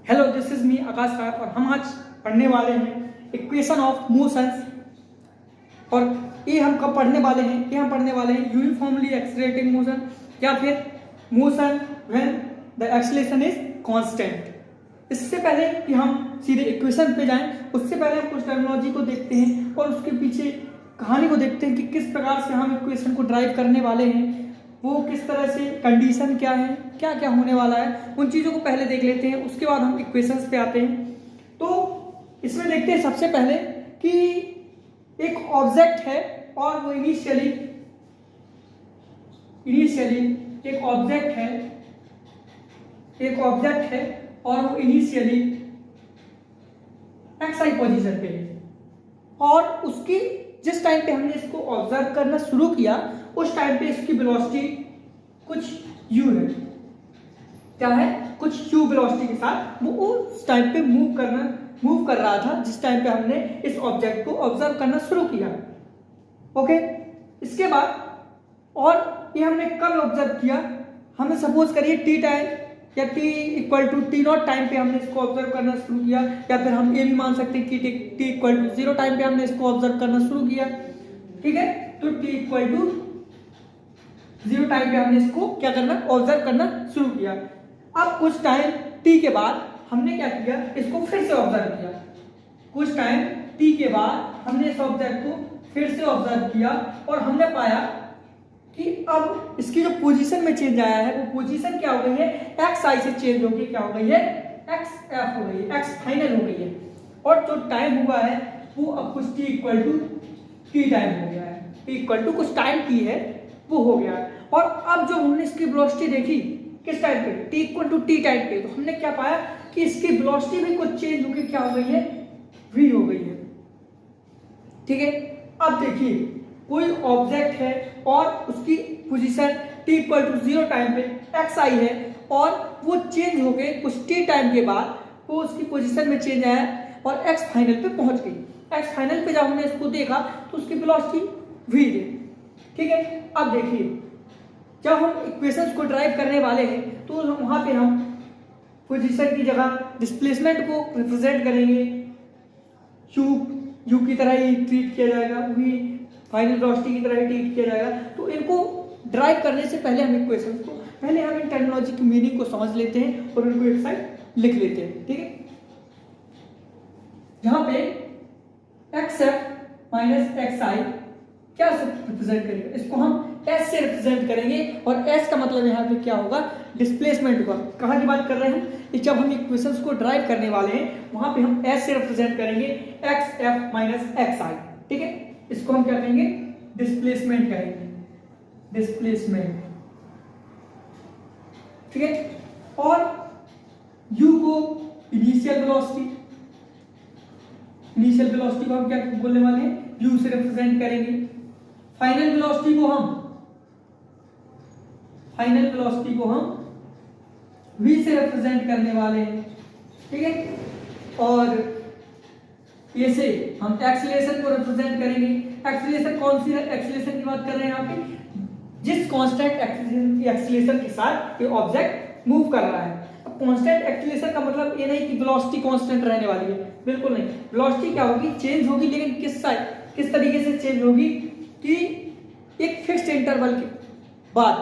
Hello, this is me आकाश राय और हम आज पढ़ने वाले हैं इक्वेशन ऑफ मोशंस। और ये हम कब पढ़ने वाले हैं? ये हम पढ़ने वाले हैं यूनिफॉर्मली एक्सीलरेटिंग मोशन या फिर motion when the acceleration is constant. इससे पहले कि हम सीधे इक्वेशन पे जाएं, उससे पहले हम कुछ टर्मिनोलॉजी को देखते हैं और उसके पीछे कहानी को देखते हैं कि किस प्रकार से हम इक्वेशन को ड्राइव करने वाले हैं, वो किस तरह से, कंडीशन क्या है, क्या क्या होने वाला है, उन चीज़ों को पहले देख लेते हैं। उसके बाद हम इक्वेशंस पे आते हैं। तो इसमें देखते हैं सबसे पहले कि एक ऑब्जेक्ट है और वो इनिशियली एक ऑब्जेक्ट है और वो इनिशियली एक्स पोजीशन पे है और उसकी जिस टाइम पे हमने इसको ऑब्जर्व करना शुरू किया उस टाइम पे इसकी वेलोसिटी कुछ u है। क्या है? कुछ u वेलोसिटी के साथ वो उस टाइम पे मूव कर रहा था जिस टाइम पे हमने इस ऑब्जेक्ट को ऑब्जर्व करना शुरू किया। ओके, इसके बाद और ये हमने कब ऑब्जर्व किया? हमने सपोज करिए टी टाइम या t equal to T naught time पे हमने इसको ऑब्जर्व करना शुरू किया, या फिर हम ये भी मान सकते हैं कि t इक्वल टू 0 टाइम पे हमने इसको ऑब्जर्व करना शुरू किया। ठीक है, तो t इक्वल टू 0 टाइम पे हमने इसको क्या करना, ऑब्जर्व करना शुरू किया। अब कुछ टाइम t के बाद हमने क्या किया, इसको फिर से ऑब्जर्व किया। कुछ टाइम t के बाद हमने इस ऑब्जेक्ट को फिर से ऑब्जर्व किया और हमने पाया कि अब इसकी जो पोजीशन में चेंज आया है वो पोजीशन क्या हो गई है, एक्स आई से चेंज होगी, क्या हो गई है, एक्स एफ हो गई है, एक्स फाइनल हो गई है। और जो टाइम हुआ है वो अब कुछ t equal to T time हो गया है, t इक्वल टू कुछ टाइम t है वो हो गया है। और अब जो हमने इसकी वेलोसिटी देखी किस टाइम पे, t equal to T time पे, तो हमने क्या पाया कि इसकी वेलोसिटी भी कुछ चेंज होकर क्या हो गई है, v हो गई है। ठीक है, अब देखिए कोई ऑब्जेक्ट है और उसकी position t equal to 0 time पे एक्स आई है और वो चेंज हो गए कुछ t टाइम के बाद, वो उसकी पोजीशन में चेंज आया और एक्स फाइनल पे पहुंच गई। एक्स फाइनल पे जब हमने इसको देखा तो उसकी वेलोसिटी v थी। ठीक है, अब देखिए जब हम इक्वेशंस को ड्राइव करने वाले हैं तो वहां पे हम पोजीशन की जगह डिस्प्लेसमेंट को रिप्रेजेंट करेंगे, u की तरह ही ट्रीट किया जाएगा, v फाइनल वेलोसिटी की तरह ही ट्रीट किया जाएगा। तो इनको ड्राइव करने से पहले हम इक्वेशंस को, पहले हम इन टर्मिनोलॉजी की मीनिंग को समझ लेते हैं और उनको एक साइड लिख लेते हैं। ठीक है, जहां पे xf माइनस xi क्या से रिप्रेजेंट करेंगे, इसको हम s से रिप्रेजेंट करेंगे और s का मतलब यहाँ पे क्या होगा, डिस्प्लेसमेंट होगा। कहाँ की बात कर रहे हैं हम, जब हम इक्वेशंस को ड्राइव करने वाले हैं वहां पे हम s से रिप्रेजेंट करेंगे xf माइनस xi। ठीक है, इसको हम क्या कहेंगे, डिस्प्लेसमेंट कहेंगे, डिस्प्लेसमेंट। ठीक है, और u को इनिशियल वेलोसिटी को हम क्या बोलने वाले हैं, u से रिप्रेजेंट करेंगे। फाइनल वेलोसिटी को हम v से रिप्रेजेंट करने वाले हैं। ठीक है, और ये से हम एक्सीलरेशन को रिप्रेजेंट करेंगे। एक्सीलरेशन कौन सी एक्सीलरेशन की बात कर रहे हैं यहाँ पे, जिस कांस्टेंट एक्सीलरेशन के साथ ये ऑब्जेक्ट मूव कर रहा है। अब कांस्टेंट एक्सीलरेशन का मतलब ये नहीं कि वेलोसिटी कांस्टेंट रहने वाली है, बिल्कुल नहीं। वेलोसिटी क्या होगी, चेंज होगी, लेकिन किस तरीके से चेंज होगी कि एक फिक्स्ड इंटरवल के बाद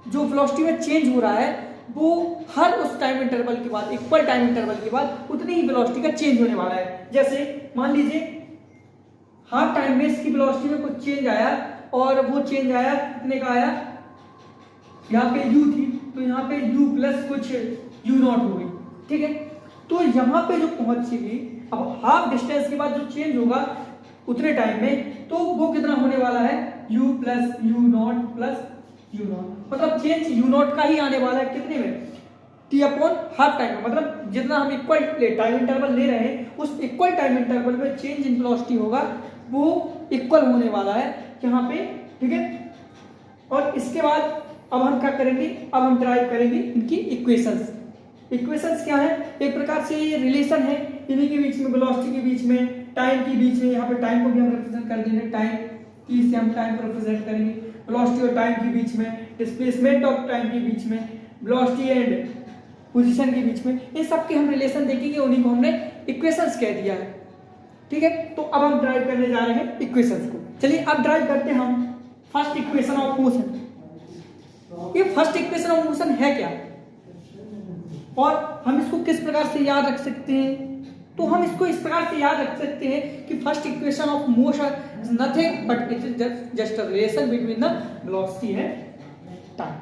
जो वेलोसिटी में चेंज हो रहा है वो हर उस टाइम इंटरवल के बाद, इक्वल टाइम इंटरवल के बाद उतनी ही वेलोसिटी का चेंज होने वाला है। जैसे मान लीजिए हाफ टाइम में इसकी वेलोसिटी में कुछ चेंज आया और वो चेंज आया, कितने का आया, यहाँ पे u थी तो यहाँ पे u प्लस कुछ u0 हो गई। ठीक है, तो यहाँ पे जो पहुंचेगी, अब हाफ डिस्टेंस के बाद जो चेंज होगा उतने टाइम में, तो वो कितना होने वाला है, u plus u0 plus u0, मतलब चेंज u0 का ही आने वाला है। कितने में, t अपॉन हाफ टाइम में, मतलब जितना हम इक्वल टाइम इंटरवल ले रहे हैं उस इक्वल टाइम इंटरवल में चेंज इन वेलोसिटी होगा वो इक्वल होने वाला है यहाँ पे। ठीक है, और इसके बाद अब हम क्या करेंगे, अब हम ड्राइव करेंगे इनकी इक्वेशंस। इक्वेशंस क्या है, एक प्रकार से ये रिलेशन है इन्हीं के बीच में, वेलोसिटी के बीच में, टाइम के बीच में। यहाँ पे टाइम को भी हम रिप्रेजेंट कर देंगे, टाइम t से हम टाइम को रिप्रेजेंट करेंगे, वेलोसिटी और टाइम के बीच में, डिस्प्लेसमेंट ऑफ टाइम के बीच में, वेलोसिटी एंड पोजीशन के बीच में, इन सब के हम रिलेशन देखेंगे, उन्हीं को हमने इक्वेशंस कह दिया है। ठीक है, तो अब हम ड्राइव करने जा रहे हैं इक्वेशंस को। चलिए अब ड्राइव करते हैं हम फर्स्ट इक्वेशन ऑफ मोशन। ये फर्स्ट इक्वेशन ऑफ मोशन है क्या और हम इसको किस प्रकार से याद रख सकते हैं? तो हम इसको इस प्रकार से याद रख सकते हैं कि first equation of motion is nothing but it is just a relation between the velocity and time.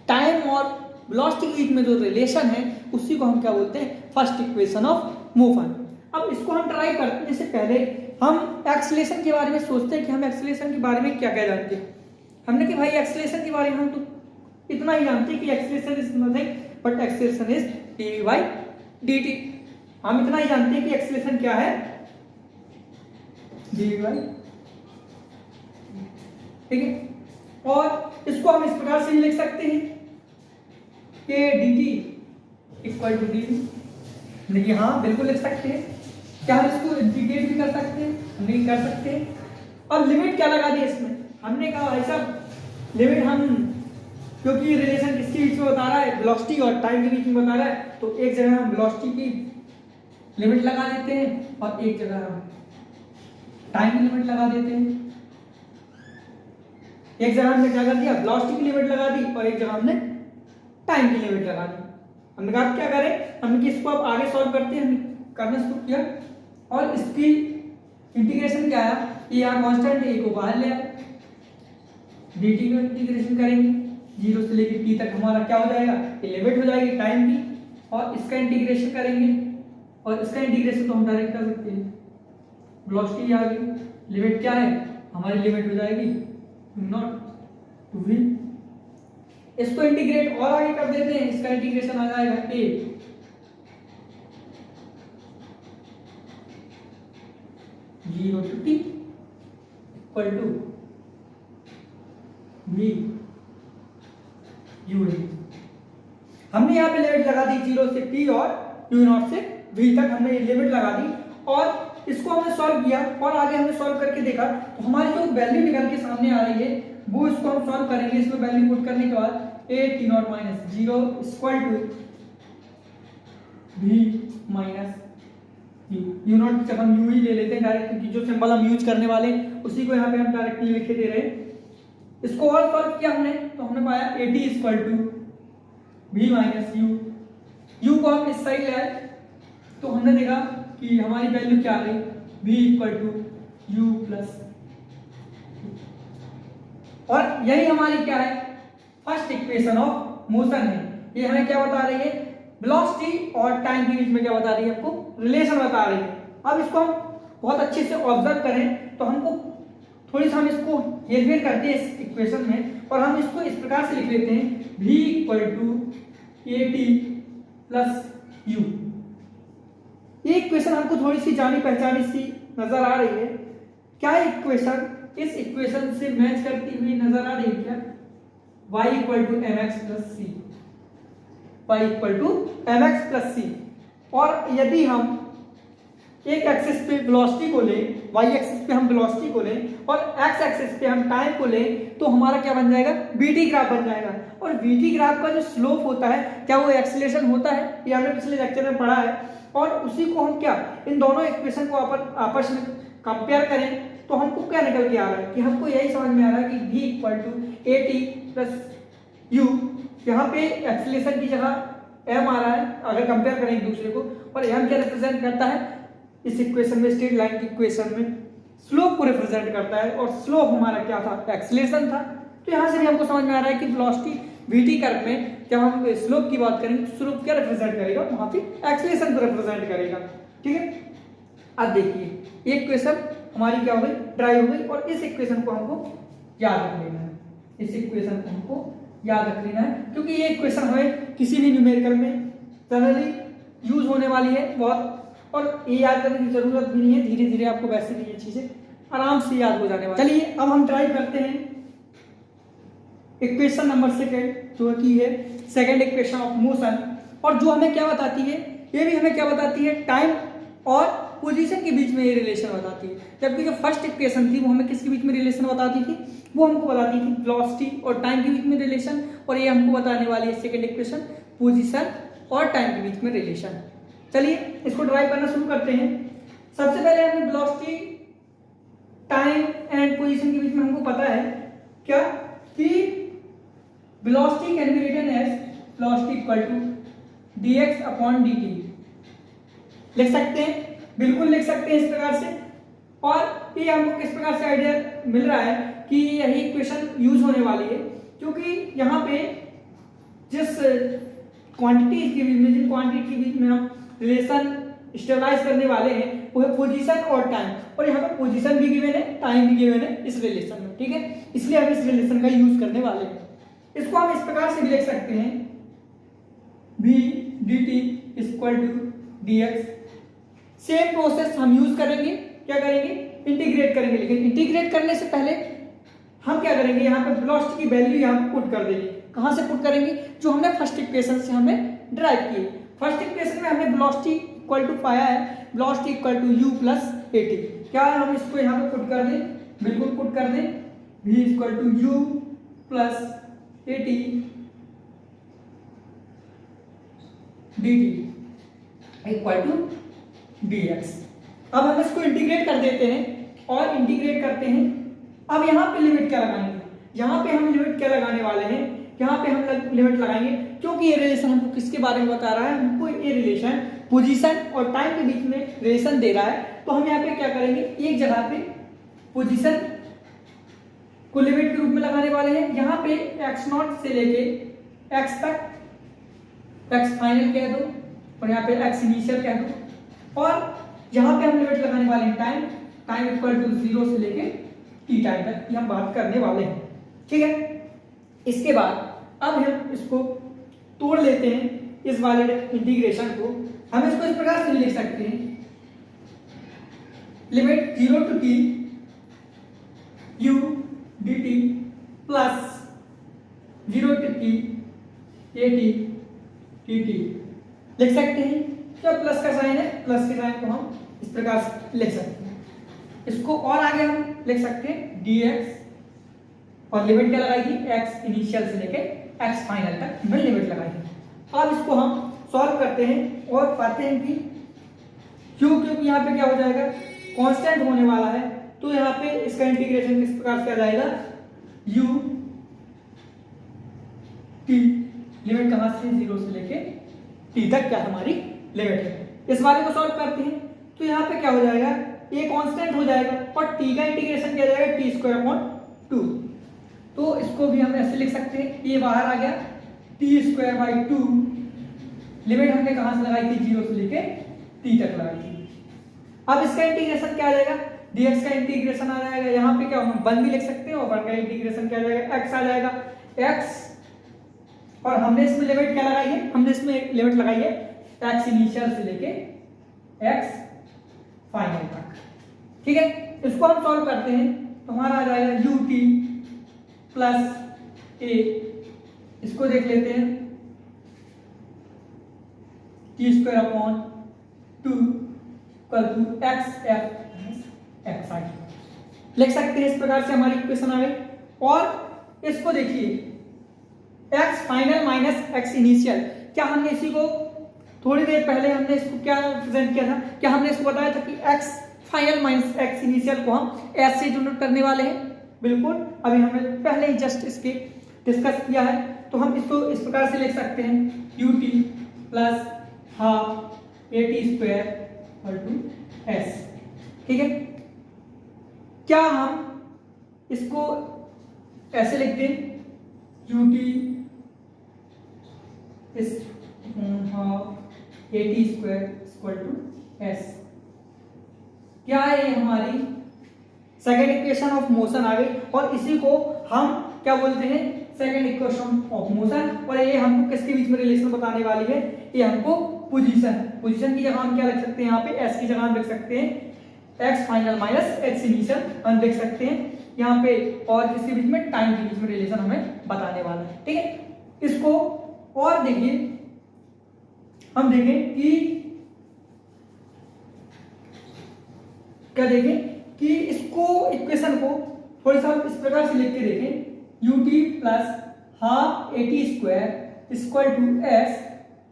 Time और वेलोसिटी के बीच में जो रिलेशन है उसी को हम क्या बोलते हैं? First equation of motion. अब इसको हम ट्राई करने से पहले हम एक्सेलरेशन के बारे में सोचते हैं कि हम एक्सेलरेशन के बारे में क्या क्या जानते हैं। हमने कि भाई एक्सेलरेशन के बारे में हम तो इतना ही जानते हैं कि acceleration is nothing but acceleration is dv by dt। हम इतना ही जानते हैं कि एक्सेलरेशन क्या है, dv by, ठीक है। और इसको हम इस प्रकार से भी लिख सकते हैं कि dt इक्वल टू dv। देखिए हाँ बिल्कुल लिख सकते हैं। क्या हम इसको इंटीग्रेट भी कर सकते हैं? नहीं कर सकते। अब लिमिट क्या लगा दी इसमें? हमने कहा भाई साहब लिमिट हम, क्योंकि रिलेशन किसके बीच में बता रहा है? वेलोसिटी और टाइम के बीच में बता रहा है, तो एक जगह हम वेलोसिटी की लिमिट लगा देते हैं और एक जगह हम टाइम की लिमिट लगा देते हैं। एक जगह हमने क्या कर दिया? वेलोसिटी की लिमिट लगा दी और एक जगह हमने टाइम की लिमिट लगा दी। हमने कहा क्या करें, हमने इसको अब आगे सॉल्व करते हैं, हमने करना शुरू किया और इसकी इंटीग्रेशन क्या है? ये यहाँ कांस्टेंट ए को बाहर ले आए, dt का इंटीग्रेशन करेंगे 0 से लेकर t तक, हमारा क्या हो जाएगा? ये लिमिट हो जाएगी टाइम की, और इसका इंटीग्रेशन करेंगे और इसका इंटीग्रेशन तो हम डायरेक्ट कर सकते हैं। वेलोसिटी आ गई, लिमिट क्या है हमारी? लिमिट हो जाएगी नॉट टू v। इसको इंटीग्रेट और आगे कर देते हैं, इसका इंटीग्रेशन आ जाएगा a 0 to t equal to v u। हमने यहाँ पे लिमिट लगा दी 0 से t और u0 से v तक, हमने ये लिमिट लगा दी और इसको हमने सॉल्व किया और आगे हमने सॉल्व करके देखा तो हमारी जो वैल्यू निकल के सामने आ रही है वो इसको हम सॉल्व करेंगे। इसमें वैल्यू पुट करने के बाद a t0 minus 0 equal to v minus U naught, जब हम यू ही ले लेते हैं डायरेक्ट, क्योंकि जो सिंबल हम यूज करने वाले उसी को यहाँ पे हम डायरेक्टली लिखे दे रहे हैं। इसको और सॉल्व किया हमने तो हमने पाया a t equal to v minus u को हम इस साइड ले आए तो हमने देखा कि हमारी वैल्यू क्या आ गई? v equal to u plus, और यही हमारी क्या है? फर्स्ट इक्वेशन ऑफ मोशन है। ये हमें क्या बता रही है? वेलोसिटी और टाइम के बीच में क्या बता रही है? आपको रिलेशन बता रही है। अब इसको हम बहुत अच्छे से ऑब्जर्व करें तो हमको थोड़ी सा हम इसको हेरफेर करते हैं इस इक्वेशन में और हम इसको इस प्रकार से लिख लेते हैं v equal to A T plus U. ये इक्वेशन हमको थोड़ी सी जानी पहचानी सी नजर आ रही है। क्या इक्वेशन इस इक्वेशन से मैच करती हुई नजर आ रही है क्या? y equal to m x plus c, y equal to m x plus c. और यदि हम एक एक्सिस पे वेलोसिटी को लें, y एक्सिस पे हम वेलोसिटी को लें और x एक्सिस पे हम टाइम को लें तो हमारा क्या बन जाएगा? vt ग्राफ बन जाएगा। और vt ग्राफ का जो स्लोप होता है क्या वो एक्सीलरेशन होता है? ये हमने पिछले लेक्चर में पढ़ा है। और उसी को हम क्या इन दोनों इक्वेशन को आपस में कंपेयर करें तो हमको क्या निकल के आ रहा है कि हमको यही समझ में आ रहा है कि v equal to A T plus U. यहाँ पे एक्सीलरेशन की जगह m आ रहा है अगर कंपेयर करें एक दूसरे को, और m क्या रिप्रेजेंट करता है इस इक्वेशन में? स्ट्रेट लाइन की इक्वेशन में स्लोप को रिप्रेजेंट करता है और स्लोप हमारा क्या था? एक्सीलरेशन था। तो यहाँ से भी हमको समझ में आ रहा है कि वेलोसिटी vt कर्व में जब हम स्लोप की बात करेंगे तो स्लोप क्या रिप्रेजेंट करेगा? वहां पे एक्सीलरेशन को रिप्रेजेंट करेगा। ठीक है, अब देखिए ये इक्वेशन हमारी क्या हो गई? ड्राइव हो गई। और इस इक्वेशन को हमको याद रख लेना है, इस इक्वेशन को हमको याद रख लेना है क्योंकि ये इक्वेशन हमें किसी भी न्यूमेरिकल में जनरली यूज होने वाली है बहुत, और ये याद करने की जरूरत भी नहीं है। धीरे धीरे आपको वैसे भी ये चीजें आराम से याद हो जाने वाली। चलिए अब हम ट्राई करते हैं इक्वेशन नंबर सेकेंड, जो की है सेकेंड इक्वेशन ऑफ मोशन। और जो हमें क्या बताती है? ये भी हमें क्या बताती है? टाइम और पोजीशन के बीच में ये रिलेशन बताती है। जबकि जो फर्स्ट इक्वेशन थी वो हमें किसके बीच में रिलेशन बताती थी? वो हमको बताती थी वेलोसिटी और टाइम के बीच में रिलेशन। और ये हमको बताने वाली है सेकेंड इक्वेशन पोजीशन और टाइम के बीच में रिलेशन। चलिए इसको ड्राइव करना शुरू करते हैं। सबसे पहले हमें वेलोसिटी, टाइम एंड पोजीशन के बीच में हमको पता है क्या कि velocity can be written as velocity equal to dx upon dt। लिख सकते हैं, बिल्कुल लिख सकते हैं इस प्रकार से। और ये हमको किस प्रकार से आइडिया मिल रहा है कि यही इक्वेशन यूज होने वाली है, क्योंकि यहाँ पे जिस क्वांटिटी के बीच में, जिन क्वांटिटी के बीच में हम रिलेशन स्टेबलाइज करने वाले हैं वो है पोजीशन और टाइम, और यहाँ पे पोजीशन भी गिवन है, टाइम भी गिवन है इस रिलेशन में, ठीक है। इसलिए हम इस रिलेशन का यूज करने वाले हैं। इसको हम इस प्रकार से भी लिख सकते हैं v dt equal to dx। Same process हम यूज करेंगे, क्या करेंगे, इंटीग्रेट करेंगे। लेकिन इंटीग्रेट करने से पहले हम क्या करेंगे, यहाँ पे वेलोसिटी की वैल्यू यहाँ पे पुट कर देंगे। कहाँ से पुट करेंगे, जो हमने फर्स्ट इक्वेशन से हमने ड्राइव की। फर्स्ट इक्वेशन में हमने वेलोसिटी इक्वल टू पाया है, velocity equal to u plus at। क्या है, हम इसको यहाँ पे पुट कर दें, बिल्कुल पुट कर दें, v equal to u plus at dt equal to dx। अब हम इसको इंटीग्रेट कर देते हैं और इंटीग्रेट करते हैं। अब यहाँ पे लिमिट क्या लगाएंगे, यहाँ पे हम लिमिट क्या लगाने वाले हैं, यहाँ पे हम लिमिट लगाएंगे, क्योंकि ये रिलेशन हमको किसके बारे में बता रहा है, हमको ये रिलेशन पोजीशन और टाइम के बीच में रिलेशन दे रहा है। तो हम यहाँ पे क्या करेंगे, एक जगह पे पोजीशन को लिमिट के रूप में लगाने वाले हैं। यहाँ पे x0 से लेके x तक, x फाइनल कह दो और यहाँ पे x इनिशियल कह दो, और यहाँ पे हम लिमिट लगाने वाले हैं टाइम, टाइम इक्वल टू 0 से लेके t टाइम तक की हम बात करने वाले हैं, ठीक है। इसके बाद अब हम इसको तोड़ लेते हैं, इस वाले इंटीग्रेशन को। हम इसको इस प्रकार से लिख सकते हैं, limit 0 to t u dt plus 0 to t at dt। लिख सकते हैं, क्या प्लस का साइन है, प्लस के साइन को हम इस प्रकार से लिख सकते हैं। इसको और आगे हम लिख सकते हैं dx, और लिमिट क्या लगाएगी, x इनिशियल से लेके x फाइनल तक हमने लिमिट लगाई। अब इसको हम सॉल्व करते हैं और पाते हैं कि क्योंकि यहाँ पे क्या हो जाएगा, कांस्टेंट होने वाला है, तो यहाँ पे इसका इंटीग्रेशन किस प्रकार से आ जाएगा, u t, लिमिट कहाँ से, 0 से लेके t तक क्या हमारी लिमिट है। इस वाले को सॉल्व करते हैं तो यहाँ पे क्या हो जाएगा, ये कांस्टेंट हो जाएगा और t का इंटीग्रेशन क्या जाएगा, t स्क्वायर अपॉन 2। तो इसको भी हम ऐसे लिख सकते हैं, ये बाहर आ गया, t स्क्वायर बाई 2। लिमिट हमने कहाँ से लगाई थी, 0 से लेके t तक लगाई थी। अब इसका इंटीग्रेशन क्या आ जाएगा, dx का इंटीग्रेशन आ जाएगा, यहाँ पे क्या हम 1 भी लिख सकते हैं, और 1 का इंटीग्रेशन क्या आ जाएगा, x आ जाएगा, x। और हमने इसमें लिमिट क्या लगाई है, हमने इसमें लिमिट लगाई है x इनिशियल से लेके x फाइनल तक, ठीक है। इसको हम सॉल्व करते हैं तो हमारा आ जाएगा ut प्लस a। इसको देख लेते हैं, t square upon 2 equal to x f x I. लिख सकते हैं इस प्रकार से हमारी इक्वेशन आ गई। और इसको देखिए, x final minus x initial, क्या हमने इसी को थोड़ी देर पहले हमने इसको क्या रिप्रेजेंट किया था, क्या हमने इसको बताया था कि x final minus x initial को हम s से डिनोट करने वाले हैं, बिल्कुल। अभी हमने पहले ही जस्ट इसके डिस्कस किया है। तो हम इसको इस प्रकार से लिख सकते हैं, ut plus half at square equal to s, ठीक है। क्या हम इसको ऐसे लिखते हैं, ut इस half at square equal to s। क्या है, ये हमारी सेकेंड इक्वेशन ऑफ मोशन आ गई, और इसी को हम क्या बोलते हैं, सेकेंड इक्वेशन ऑफ मोशन। और ये हमको किसके बीच में रिलेशन बताने वाली है, ये हमको पोजीशन की जगह हम क्या लिख सकते हैं, यहाँ पे s की जगह हम लिख सकते हैं x final minus x initial हम लिख सकते हैं यहाँ पे, और किसके बीच में, टाइम के बीच में रिलेशन हमें बताने वाला है, ठीक है। इसको और देखिए, हम देखें कि क्या देखें कि इसको इक्वेशन को थोड़ी सा इस प्रकार से लिख के देखें, ut plus half at square equal to s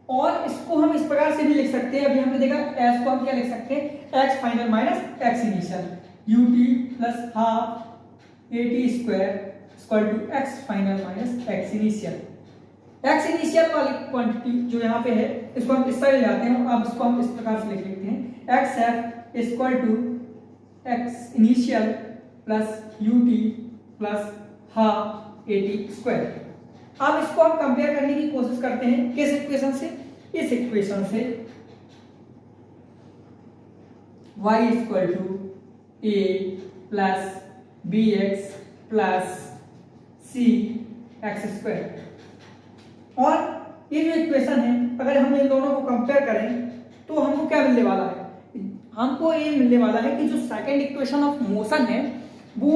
और इसको हम इस प्रकार से भी लिख सकते हैं, अभी हमने देखा एस को हम क्या लिख सकते हैं, X final minus X initial, U T plus half A T square equal to X final minus X initial. X initial वाली क्वांटिटी जो यहाँ पे है इसको हम इस साइड ले आते हैं, अब इसको हम इस प्रकार से लिख लेते हैं, X F equal to X initial plus U T plus half A T square. अब इसको हम कंपेयर करने की कोशिश करते हैं किस इक्वेशन से, इस इक्वेशन से y equal to A plus B X plus C X square. और ये जो इक्वेशन है अगर हम इन दोनों को कंपेयर करें तो हमको क्या मिलने वाला है, हमको ये मिलने वाला है कि जो सेकंड इक्वेशन ऑफ मोशन है वो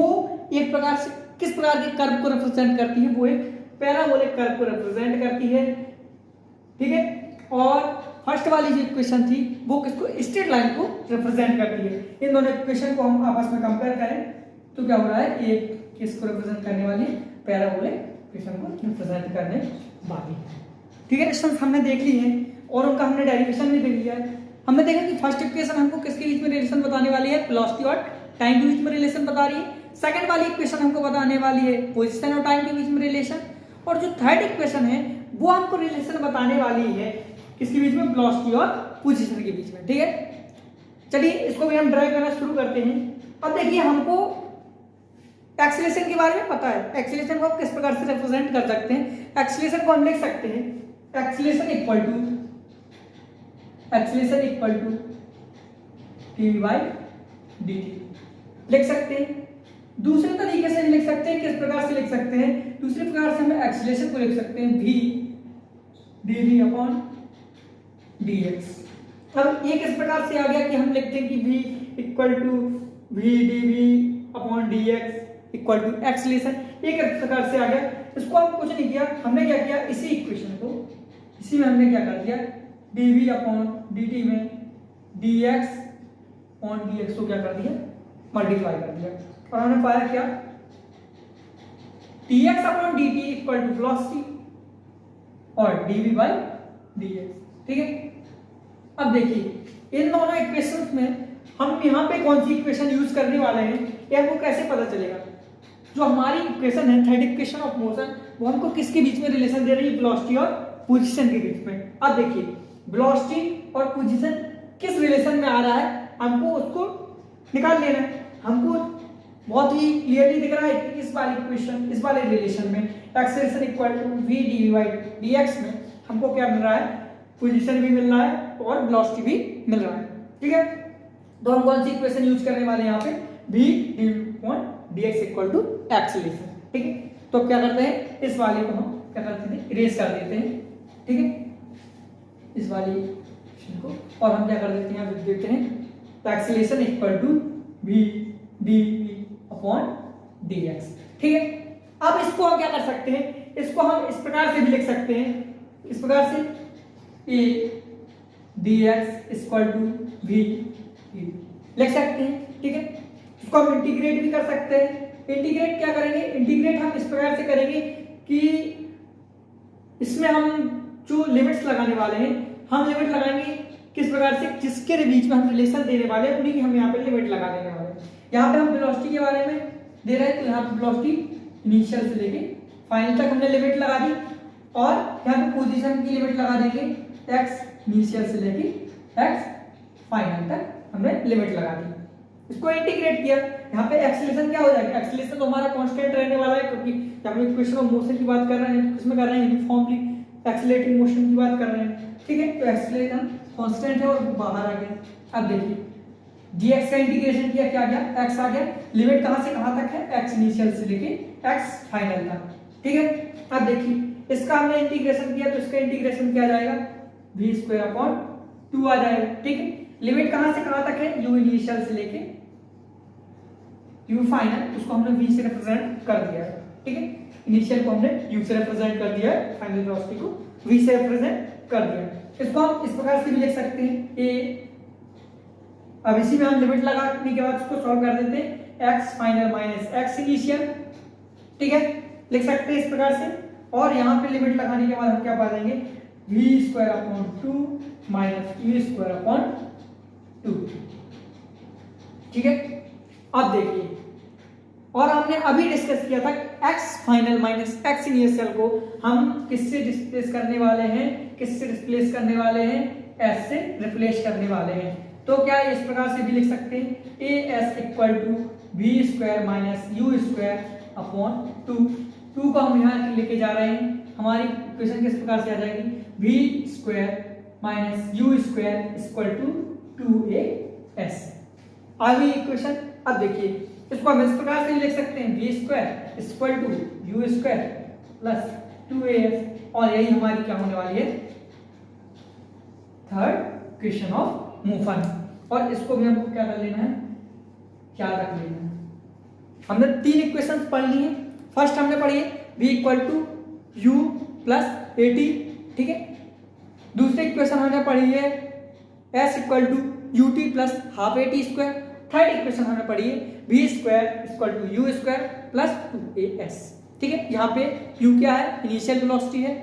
एक प्रकार से किस प्रकार के कर्व को रिप्रेजेंट करती है, वो एक पैराबोलिक कर्व को रिप्रेजेंट करती है, ठीक है। और फर्स्ट वाली जो इक्वेशन थी वो किसको, स्ट्रेट लाइन को रिप्रेजेंट करती है। इन दोनों इक्वेशन को हम आपस में कंपेयर करें तो क्या हो रहा है, एक किसको रिप्रेजेंट करने वाली है, पैराबोलिक इक्वेशन को रिप्रेजेंट करने वाली, ठीक है। क्वेश्चन हमने देख ली है और उनका हमने डेरिवेशन भी देख लिया है। हमने देखा कि फर्स्ट इक्वेशन हमको किसके बीच में रिलेशन बताने वाली है, वेलोसिटी और टाइम के बीच में रिलेशन बता रही है। सेकंड वाली इक्वेशन हमको बताने वाली है पोजीशन और टाइम के बीच में रिलेशन, और जो थर्ड इक्वेशन है वो हमको रिलेशन बताने वाली है किसके बीच में, वेलोसिटी और पोजीशन के बीच में, ठीक है। चलिए इसको भी हम ड्राइव करना शुरू करते हैं। अब देखिए हमको एक्सीलरेशन के बारे में पता है, एक्सीलरेशन को किस प्रकार से रिप्रेजेंट कर सकते हैं। एक्सीलरेशन को हम लिख सकते हैं acceleration equal to T by D T लिख सकते हैं। दूसरे तरीके से लिख सकते हैं, किस प्रकार से लिख सकते हैं, दूसरे प्रकार से हम एक्सीलरेशन को लिख सकते हैं V D we upon D X. अब ये किस प्रकार से आ गया कि हम लिखते हैं कि v equal to V D we upon D X equal to acceleration, ये किस प्रकार से आ गया। इसको हम कुछ नहीं किया, हमने क्या किया, इसी इक्वेशन को इसी में हमने क्या कर दिया, d we upon d t में d x upon D x को क्या कर दिया, मल्टीप्लाई कर दिया, और हमने पाया क्या, d x upon d t equal to velocity और d v by D x, ठीक है। अब देखिए इन दोनों इक्वेशंस में हम यहाँ पे कौन सी इक्वेशन यूज करने वाले हैं, ये हमको कैसे पता चलेगा। जो हमारी इक्वेशन है थर्ड इक्वेशन ऑफ मोशन, वो हमको किसके बीच में रिलेशन दे रही है, वेलोसिटी और पोजीशन के बीच में। अब देखिए वेलोसिटी और पोजीशन किस रिलेशन में आ रहा है, हमको उसको निकाल लेना है। हमको बहुत ही क्लियरली दिख रहा है कि इस वाली इक्वेशन, इस वाले रिलेशन में acceleration equal to V D by D X में हमको क्या मिल रहा है, पोजीशन भी मिल रहा है और वेलोसिटी भी मिल रहा है, ठीक है। तो हम कौन सी इक्वेशन यूज करने वाले हैं यहाँ पे, V D upon D X equal to acceleration, ठीक है। तो क्या करते हैं, इस वाले को हम क्या करते हैं, इरेज कर देते हैं, ठीक है, इस वाली को, और हम क्या कर देते हैं, लिख देते हैं acceleration equal to V D upon D x, ठीक है। अब इसको हम क्या कर सकते हैं, इसको हम इस प्रकार से भी लिख सकते हैं, इस प्रकार से A D X equal to V लिख सकते हैं, ठीक है। इसको हम इंटीग्रेट भी कर सकते हैं। इंटीग्रेट क्या करेंगे, इंटीग्रेट हम इस प्रकार से करेंगे कि इसमें हम जो लिमिट्स लगाने वाले हैं, हम लिमिट लगाएंगे किस प्रकार से, जिसके बीच में हम रिलेशन देने वाले हैं उन्हीं की हम यहाँ पे लिमिट लगा देने वाले हैं। यहाँ पे हम वेलोसिटी के बारे में दे रहे हैं तो यहाँ पे वेलोसिटी इनिशियल से लेके फाइनल तक हमने लिमिट लगा दी, और यहाँ पे पोजीशन की लिमिट लगा देंगे एक्स इनिशियल से लेके एक्स फाइनल तक हमने लिमिट लगा दी। इसको इंटीग्रेट किया, यहाँ पे एक्सीलरेशन क्या हो जाएगा, एक्सीलरेशन तो हमारा कांस्टेंट रहने वाला है, क्योंकि जब हम इक्वेशन ऑफ मोशन की बात कर रहे हैं इसमें कर रहे हैं यूनिफॉर्मली एक्सीलरेटिंग मोशन की बात कर रहे हैं, ठीक है। तो एक्सीलरेशन कांस्टेंट है और बाहर आ गया। अब देखिए dx का इंटीग्रेशन किया, क्या आ गया, x आ गया, लिमिट कहां से कहां तक है, x इनिशियल से लेके x फाइनल तक, ठीक है। अब देखिए इसका हमने इंटीग्रेशन किया तो इसका इंटीग्रेशन क्या आ जाएगा, v स्क्वायर अपॉन 2 आ जाएगा, ठीक है। लिमिट कहां से कहां तक है, u इनिशियल से लेके u फाइनल, उसको हमने v से रिप्रेजेंट कर दिया है, ठीक है। इनिशियल को हमने u से रिप्रेजेंट कर दिया है, फाइनल वेलोसिटी को v से रिप्रेजेंट कर दिया है। इसको हम इस प्रकार से भी लिख सकते हैं a, अब इसी में हम लिमिट लगाने के बाद इसको सॉल्व कर देते हैं, x final minus x initial, ठीक है, लिख सकते हैं इस प्रकार से। और यहाँ पे लिमिट लगाने के बाद हम क्या पा जाएंगे, V square upon 2 minus U square upon 2। ठीक है, अब देखिए, और हमने अभी डिस्कस किया था x final minus x initial को हम किससे डिस्प्लेस करने वाले हैं, किससे डिस्प्लेस करने वाले हैं, s से रिप्लेस करने वाले हैं। तो क्या इस प्रकार से भी लिख सकते हैं, A S equal to V square minus U square upon 2 को हम यहाँ लेके जा रहे हैं, हमारी इक्वेशन किस प्रकार से आ जाएगी, V square minus U square equal to 2as। आ गई इक्वेशन। अब देखिए इसको हम इस प्रकार से भी लिख सकते हैं, V square equal to U square plus 2as, और यही हमारी क्या होने वाली है, थर्ड इक्वेशन ऑफ मूफन। और इसको भी हमको क्या कर लेना है, याद रख लेना है। हमने 3 इक्वेशन पढ़ ली है। फर्स्ट हमने पढ़ी है v equal to U plus A T, ठीक है। दूसरी इक्वेशन हमने पढ़ी है s equal to U T plus half A T square. Third equation हमने पढ़ी है v square equal to U square plus 2as, ठीक है। यहाँ पे u क्या है, इनिशियल वेलोसिटी है,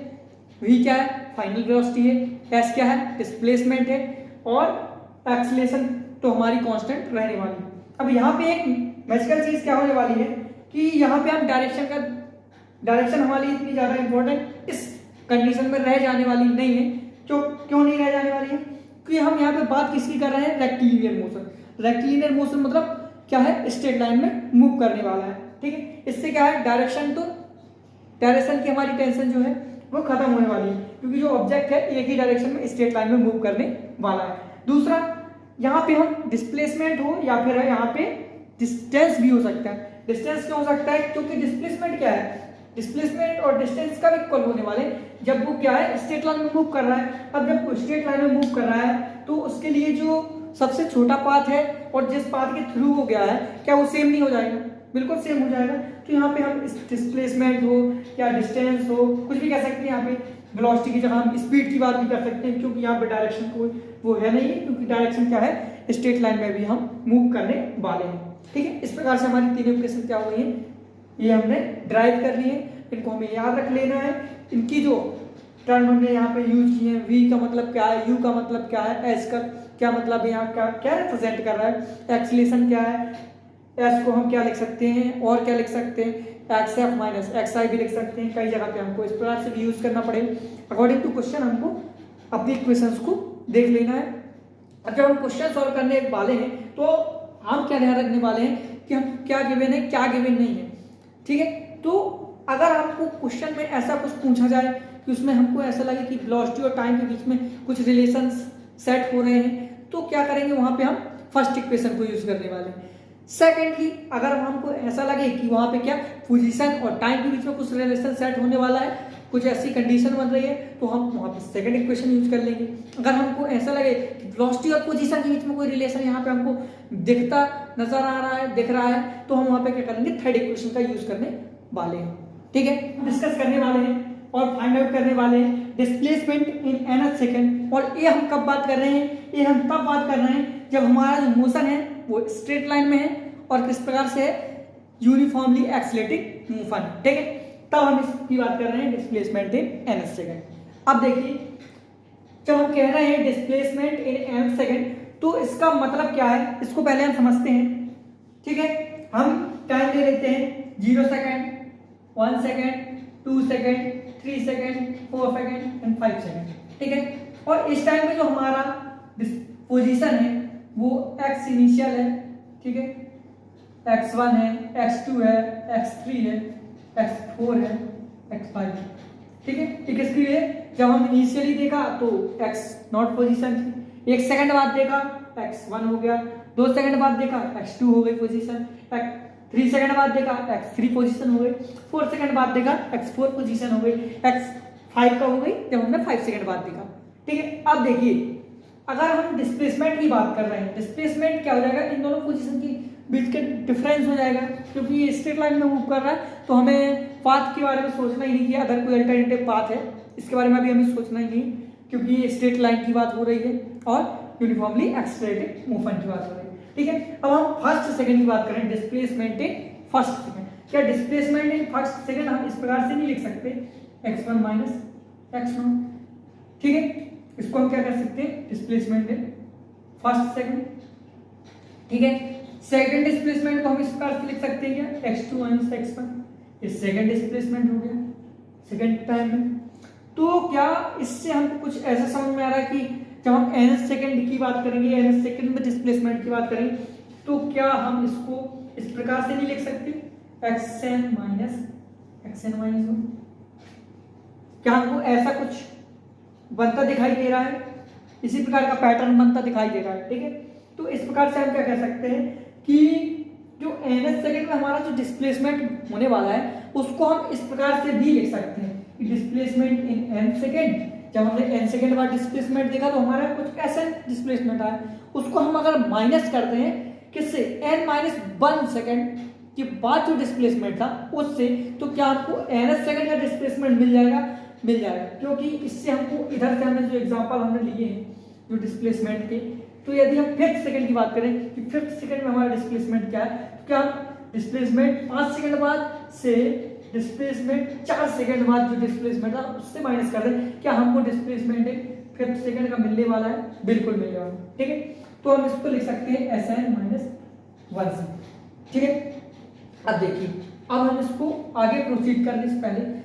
v क्या है, फाइनल वेलोसिटी है, s क्या है, डिस्प्लेसमेंट है, और एक्सीलरेशन तो हमारी कांस्टेंट रहने वाली है। अब यहाँ पे एक मैजिकल चीज क्या होने वाली है कि यहाँ पे हम डायरेक्शन हमारी इतनी ज्यादा इंपॉर्टेंट इस कंडीशन में रह जाने वाली नहीं है। क्यों नहीं रह जाने वाली है, क्योंकि हम यहाँ पे बात किसकी कर रहे हैं, रेक्टिलिनियर मोशन। रेक्टिलिनियर मोशन मतलब क्या है, स्ट्रेट लाइन में मूव करने वाला है, ठीक है। इससे क्या है, डायरेक्शन की हमारी टेंशन जो है वो खत्म होने वाली है, क्योंकि जो ऑब्जेक्ट है एक ही डायरेक्शन में स्ट्रेट लाइन में मूव करने वाला है। दूसरा, यहाँ पे हम डिस्प्लेसमेंट हो या फिर यहाँ पे डिस्टेंस भी हो सकता है। डिस्टेंस क्यों हो सकता है, क्योंकि डिस्प्लेसमेंट क्या है, डिस्प्लेसमेंट और डिस्टेंस कब इक्वल होने वाले, जब वो क्या है, स्ट्रेट लाइन में मूव कर रहा है। अब जब वो स्ट्रेट लाइन में मूव कर रहा है तो उसके लिए जो सबसे छोटा पाथ है और जिस पाथ के थ्रू हो गया है, क्या वो सेम नहीं हो जाएगा, बिल्कुल सेम हो जाएगा। तो यहाँ पे हम डिस्प्लेसमेंट हो या डिस्टेंस हो, कुछ भी कह सकते हैं। यहाँ पे वेलोसिटी की जगह हम स्पीड की बात भी कर सकते हैं, क्योंकि यहाँ पे डायरेक्शन कोई वो है नहीं, क्योंकि डायरेक्शन क्या है, स्ट्रेट लाइन में भी हम मूव करने वाले हैं, ठीक है। इस प्रकार से हमारी तीनों इक्वेशन क्या हो गई है, ये हमने ड्राइव कर ली है। इनको हमें याद रख लेना है। इनकी जो टर्म हमने यहाँ पे यूज किए हैं, v का मतलब क्या है, u का मतलब क्या है, s का क्या मतलब है, यहाँ क्या रिप्रेजेंट कर रहा है, एक्सीलरेशन क्या है, s को हम क्या लिख सकते हैं और क्या लिख सकते हैं, xf माइनस xi भी लिख सकते हैं। कई जगह पे हमको इस प्रकार से भी यूज करना पड़ेगा। अकॉर्डिंग टू क्वेश्चन हमको अपनी इक्वेशंस को देख लेना है। अब जब हम क्वेश्चन सॉल्व करने वाले हैं तो हम क्या ध्यान रखने वाले हैं कि हम क्या गिवन है, क्या गिवन नहीं है, ठीक है। तो अगर आपको क्वेश्चन में ऐसा कुछ पूछा जाए कि उसमें हमको ऐसा लगे कि वेलोसिटी और टाइम के बीच में कुछ रिलेशंस सेट हो रहे हैं, तो क्या करेंगे, वहां पे हम फर्स्ट इक्वेशन को यूज करने वाले हैं। सेकेंडली, अगर हमको ऐसा लगे कि वहां पे क्या पोजीशन और टाइम के बीच में कुछ रिलेशन सेट होने वाला है, कुछ ऐसी कंडीशन बन रही है, तो हम वहां पे सेकंड इक्वेशन यूज कर लेंगे। अगर हमको ऐसा लगे कि वेलोसिटी और पोजीशन के बीच में कोई रिलेशन यहाँ पे हमको दिखता नजर आ रहा है, दिख रहा है, तो हम वहां पे क्या करेंगे, थर्ड इक्वेशन का यूज करने वाले हैं, ठीक है। डिस्कस करने वाले हैं और फाइंड आउट करने वाले हैं डिस्प्लेसमेंट इन nth सेकंड। और ये हम कब बात कर रहे हैं, ये हम तब बात कर रहे हैं जब हमारा जो मोशन है वो स्ट्रेट लाइन में है और किस प्रकार से यूनिफॉर्मली एक्सीलरेटिंग मूवमेंट, ठीक है। तब हम इसकी बात कर रहे हैं डिस्प्लेसमेंट इन nth सेकंड। अब देखिए, जब हम कह रहे हैं डिस्प्लेसमेंट इन nth सेकंड, तो इसका मतलब क्या है, इसको पहले हम समझते हैं, ठीक है। हम टाइम ले लेते हैं 0 second, 1 second, 2 second, 3 second, 4 second and 5 second, ठीक है। और इस टाइम में जो हमारा पोजीशन है वो x इनिशियल है, ठीक है, x1 है, x2 है, x3 है, x4 है, x5 है, ठीक है। ठीक है, इसके लिए जब हम इनिशियली देखा तो x नॉट पोजीशन थी, 1 सेकंड बाद देखा x1 हो गया, 2 सेकंड बाद देखा x2 हो गई पोजीशन, 3 सेकंड बाद देखा x3 पोजीशन हो गई, 4 सेकंड बाद देखा x4 पोजीशन हो गई, x5 का हो गई जब हमने 5 सेकंड बाद देखा, ठीक है। अब देखिए, अगर हम डिस्प्लेसमेंट की बात कर रहे हैं, डिस्प्लेसमेंट क्या हो जाएगा, इन दोनों पोजीशन की बीच के डिफरेंस हो जाएगा, क्योंकि स्ट्रेट लाइन में मूव कर रहा है तो हमें पाथ के बारे में सोचना ही नहीं कि अगर कोई अल्टरनेटिव पाथ है, इसके बारे में अभी हमें सोचना ही नहीं, क्योंकि स्ट्रेट लाइन की बात हो रही है और यूनिफॉर्मली एक्सीलरेटिंग मूवमेंट की बात हो रही है, ठीक है। अब हम फर्स्ट सेकंड की बात करें, डिस्प्लेसमेंट इन फर्स्ट सेकंड। क्या डिस्प्लेसमेंट इन फर्स्ट सेकंड हम इस प्रकार से नहीं लिख सकते, x1 माइनस x0, ठीक है, इसको हम क्या कर सकते हैं, डिस्प्लेसमेंट है फर्स्ट सेकंड। ठीक है, सेकंड डिस्प्लेसमेंट को हम इस प्रकार से लिख सकते हैं क्या, x2 माइनस x1, ये सेकंड डिस्प्लेसमेंट हो गया सेकंड टाइम में। तो क्या इससे हमको कुछ ऐसा समझ में आ रहा है कि जब हम nth सेकंड की बात करेंगे, nth सेकंड में डिस्प्लेसमेंट की बात करेंगे, तो क्या हम इसको इस प्रकार से नहीं लिख सकते, xn माइनस 1, क्या हमको ऐसा कुछ बनता दिखाई दे रहा है, इसी प्रकार का पैटर्न बनता दिखाई दे रहा है। ठीक है, तो इस प्रकार से हम क्या कह सकते हैं कि जो nth सेकंड में हमारा जो डिस्प्लेसमेंट होने वाला है उसको हम इस प्रकार से भी लिख सकते हैं कि डिस्प्लेसमेंट इन n सेकंड। जब हमने n सेकंड बाद डिस्प्लेसमेंट देखा तो हमारा कुछ ऐसा डिस्प्लेसमेंट आया, उसको हम अगर माइनस करते हैं किससे, n माइनस 1 सेकंड के बाद जो डिस्प्लेसमेंट था उससे, तो क्या आपको nth सेकंड का डिस्प्लेसमेंट मिल जाएगा, क्योंकि इससे हमको इधर से हमने जो एग्जांपल हमने लिए हैं जो डिस्प्लेसमेंट के, तो यदि हम फिफ्थ सेकंड की बात करें कि फिफ्थ सेकंड में हमारा डिस्प्लेसमेंट क्या है, तो क्या हम डिस्प्लेसमेंट 5 सेकंड बाद से डिस्प्लेसमेंट 4 सेकंड बाद जो डिस्प्लेसमेंट था उससे माइनस कर दें, क्या हमको डिस्प्लेसमेंट एक फिफ्थ सेकंड का मिलने वाला है, बिल्कुल मिलने वाला है। ठीक है, तो हम इसको लिख सकते हैं Sn माइनस 1 से। ठीक है, अब देखिए, अब हम इसको आगे प्रोसीड करने से पहले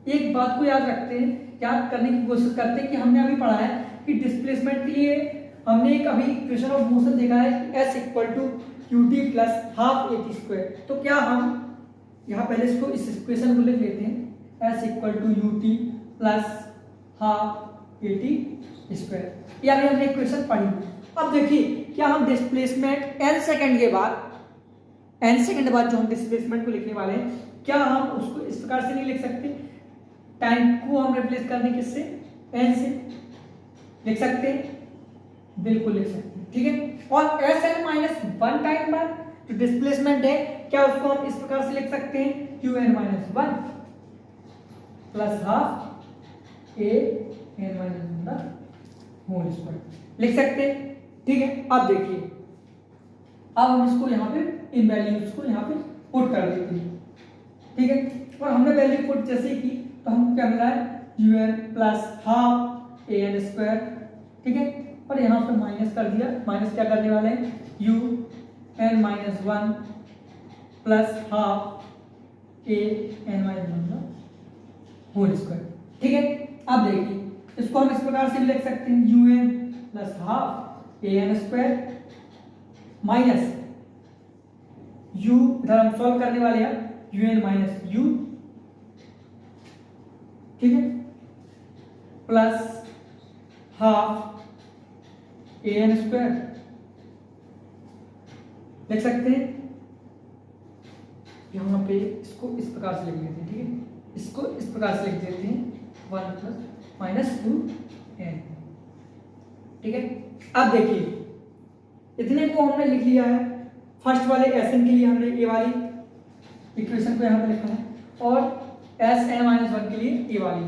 एक बात को याद रखते हैं, याद करने की कोशिश करते हैं कि हमने अभी पढ़ा है कि डिस्प्लेसमेंट के लिए हमने एक अभी इक्वेशन ऑफ मोशन देखा है कि s equal to qt plus half at square. तो क्या हम यहाँ पहले इसको इस इक्वेशन को लिख लेते हैं, s equal to ut plus half at square, यानी हमने इक्वेशन पढ़ी। अब देखिए, क्या हम डिस्प्लेसमेंट n सेकंड के बाद, n सेकंड बाद जो हम डिस्प्लेसमेंट को लिखने वाले हैं, क्या हम उसको इस प्रकार से नहीं लिख सकते, टाइम को हम रिप्लेस करने किससे, n से लिख सकते हैं, बिल्कुल लिख सकते हैं। ठीक है, और Sn माइनस 1 टाइम बाद जो डिस्प्लेसमेंट है, क्या उसको हम इस प्रकार से लिख सकते हैं, Qn minus 1 plus half An minus 1 whole square लिख सकते हैं। ठीक है, अब देखिए, अब हम इसको यहाँ पे इन वैल्यूज को यहाँ पे पुट कर देते हैं। ठीक है, और हमने वैल्यू पुट जैसे की तो हमको क्या मिला है, un plus half an square. ठीक है, और यहाँ पे माइनस कर दिया, माइनस क्या करने वाले हैं, un minus 1 plus half an minus 1 whole square. ठीक है, अब देखिए, इसको हम इस प्रकार से भी लिख सकते हैं, un plus half an square minus u, इधर हम सॉल्व करने वाले हैं, un माइनस u। ठीक है, प्लस हाफ an स्क्वायर लिख सकते हैं। यहाँ पे इसको इस प्रकार से लिख लेते हैं। ठीक है, इसको इस प्रकार से लिख देते हैं, 1 प्लस माइनस 2n। ठीक है, अब देखिए, इतने को हमने लिख लिया है, फर्स्ट वाले Sn के लिए हमने ये वाली इक्वेशन को यहाँ पे लिखा है, और Sn माइनस 1 के लिए ये वाली।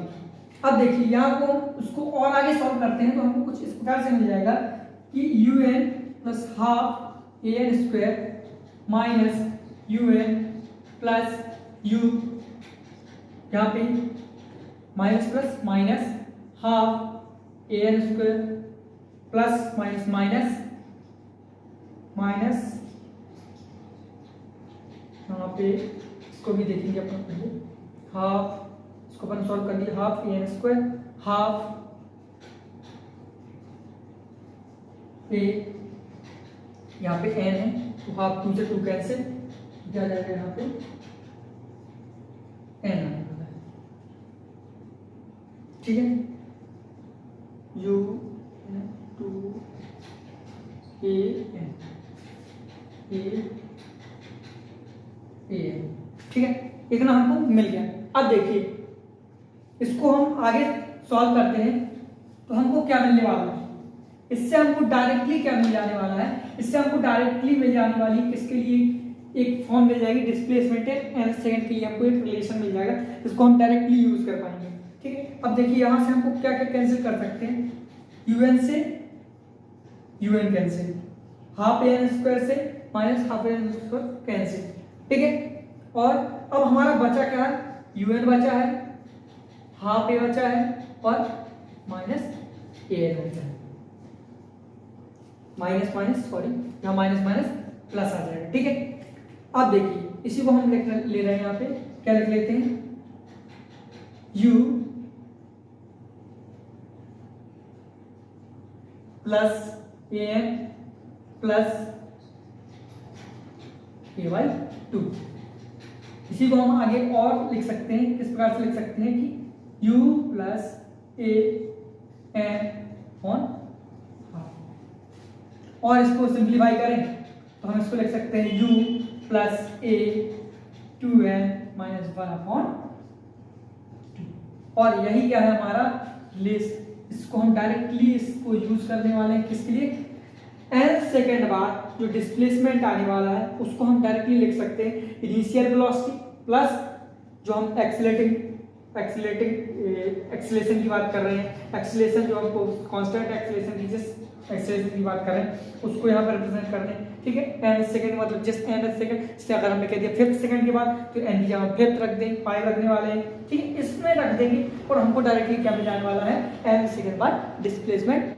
अब देखिए, यहाँ को उसको और आगे सॉल्व करते हैं तो हमको कुछ इस प्रकार से मिल जाएगा कि un plus half an square minus un plus u, यहाँ पे minus plus minus half an square plus minus minus minus, यहाँ पे इसको भी देखेंगे अपन पहले, हाफ, इसको अपन सॉल्व कर दिया, half an square, half a, यहाँ पे n है तो हाफ 2 से 2 कैंसिल, क्या जाएगा यहाँ पे n आने वाला है। ठीक है, u 2 a n ठीक है, इतना हमको मिल गया। अब देखिए, इसको हम आगे सॉल्व करते हैं तो हमको क्या मिलने वाला है, इससे हमको डायरेक्टली क्या मिल जाने वाला है, इससे हमको डायरेक्टली मिल जाने वाली किसके लिए एक फॉर्म मिल जाएगी, डिस्प्लेसमेंट एन सेकंड के लिए हमको एक रिलेशन मिल जाएगा, इसको हम डायरेक्टली यूज कर पाएंगे। ठीक है, अब देखिए, यहाँ से हमको क्या क्या कैंसिल कर सकते हैं, un से un cancel, half an square से minus half an square cancel. ठीक है, और अब हमारा बचा क्या है, un बचा है, हाफ a बचा है और माइनस ए एन हो गया, माइनस माइनस सॉरी यहाँ माइनस माइनस प्लस आ जाएगा, ठीक है। अब देखिए इसी को हम ले रहे हैं यहाँ पे, क्या लिख लेते हैं, u plus A N plus A by 2। इसी को हम आगे और लिख सकते हैं, किस प्रकार से लिख सकते हैं कि u plus A N on half, और इसको सिंप्लीफाई करें तो हम इसको लिख सकते हैं u प्लस ए 2n माइनस 1 अपॉन 2। और यही क्या है हमारा लिस्ट, इसको हम डायरेक्टली इसको यूज करने वाले हैं किसके लिए, n सेकेंड बाद जो डिस्प्लेसमेंट आने वाला है उसको हम डायरेक्टली लिख सकते हैं इनिशियल वेलोसिटी प्लस जो हम एक्सीलरेशन की बात कर रहे हैं, एक्सीलरेशन जो हमको कांस्टेंट एक्सीलरेशन की जिस एक्सीलरेशन की बात कर रहे हैं उसको यहाँ पर रिप्रेजेंट करते हैं, ठीक है। n सेकंड मतलब जिस n सेकंड से अगर हमने कह दिया 5th सेकंड के बाद तो n की जगह 5th रख देंगे, 5 रखने वाले हैं, ठीक है, इसमें रख देंगे और हमको डायरेक्टली क्या मिल जाने वाला है n सेकंड बाद डिस्प्लेसमेंट